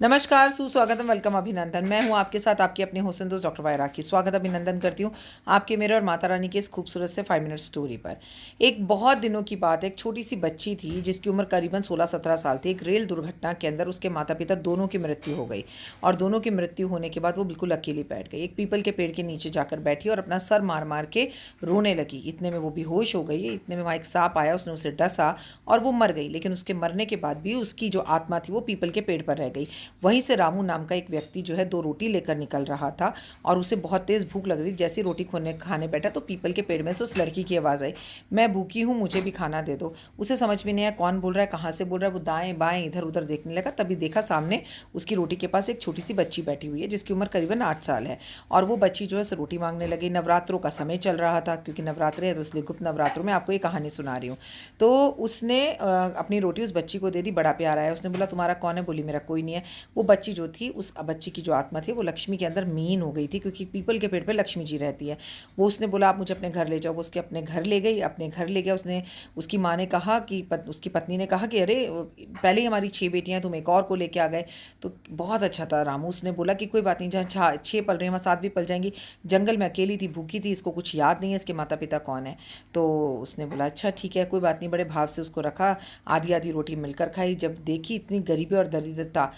नमस्कार, सुस्वागतम, वेलकम, अभिनंदन। मैं हूं आपके साथ आपकी अपनी होस्ट दोस्त डॉक्टर वायरा की। स्वागत अभिनंदन करती हूं आपके मेरे और माता रानी की इस खूबसूरत से 5 मिनट स्टोरी पर। एक बहुत दिनों की बात है, एक छोटी सी बच्ची थी जिसकी उम्र करीबन 16-17 साल थी। एक रेल दुर्घटना के अंदर उसके माता पिता दोनों की मृत्यु हो गई और दोनों की मृत्यु होने के बाद वो बिल्कुल अकेली बैठ गई। एक पीपल के पेड़ के नीचे जाकर बैठी और अपना सर मार मार के रोने लगी। इतने में वो बेहोश हो गई। इतने में वहाँ एक सांप आया, उसने उसे डसा और वो मर गई। लेकिन उसके मरने के बाद भी उसकी जो आत्मा थी वो पीपल के पेड़ पर रह गई। वहीं से रामू नाम का एक व्यक्ति जो है 2 रोटी लेकर निकल रहा था और उसे बहुत तेज़ भूख लग रही। जैसे रोटी खाने बैठा तो पीपल के पेड़ में से उस लड़की की आवाज़ आई, मैं भूखी हूँ, मुझे भी खाना दे दो। उसे समझ में नहीं आया कौन बोल रहा है, कहाँ से बोल रहा है। वो दाएं बाएं इधर उधर देखने लगा, तभी देखा सामने उसकी रोटी के पास एक छोटी सी बच्ची बैठी हुई है जिसकी उम्र करीबन 8 साल है। और वो बच्ची जो है रोटी मांगने लगी। नवरात्रों का समय चल रहा था, क्योंकि नवरात्रे है तो इसलिए गुप्त नवरात्रों में आपको ये कहानी सुना रही हूँ। तो उसने अपनी रोटी उस बच्ची को दे दी। बड़ा प्यार आया। उसने बोला तुम्हारा कौन है? बोली मेरा कोई नहीं है। वो बच्ची जो थी, उस बच्ची की जो आत्मा थी वो लक्ष्मी के अंदर मीन हो गई थी, क्योंकि पीपल के पेड़ पे लक्ष्मी जी रहती है। वो उसने बोला आप मुझे अपने घर ले जाओ। वो उसके अपने घर ले गई। अपने घर ले गया उसने। उसकी माँ ने कहा कि उसकी पत्नी ने कहा कि अरे पहले ही हमारी 6 बेटियां हैं, तुम एक और को लेके आ गए। तो बहुत अच्छा था रामू। उसने बोला कि कोई बात नहीं, जहाँ 6 पल रही हैं वहाँ 7 भी पल जाएंगी। जंगल में अकेली थी, भूखी थी, इसको कुछ याद नहीं है इसके माता पिता कौन है। तो उसने बोला अच्छा ठीक है, कोई बात नहीं। बड़े भाव से उसको रखा। आधी आधी रोटी मिलकर खाई। जब देखी इतनी गरीबी और दरिद्रता,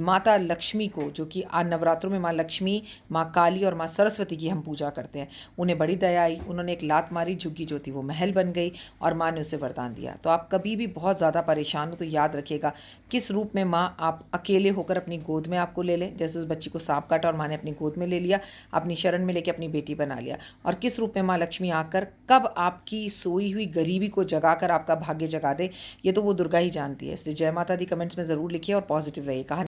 माता लक्ष्मी को, जो कि आज नवरात्रों में माँ लक्ष्मी, माँ काली और माँ सरस्वती की हम पूजा करते हैं, उन्हें बड़ी दया आई। उन्होंने एक लात मारी, झुग्गी जो थी वो महल बन गई और माँ ने उसे वरदान दिया। तो आप कभी भी बहुत ज़्यादा परेशान हो तो याद रखिएगा किस रूप में माँ आप अकेले होकर अपनी गोद में आपको ले लें। जैसे उस बच्ची को सांप काटा और माँ ने अपनी गोद में ले लिया, अपनी शरण में लेके अपनी बेटी बना लिया। और किस रूप में माँ लक्ष्मी आकर कब आपकी सोई हुई गरीबी को जगाकर आपका भाग्य जगा दे, ये तो वो दुर्गा ही जानती है। इसलिए जय माता दी कमेंट्स में ज़रूर लिखिए और पॉजिटिव रहिए। कहानी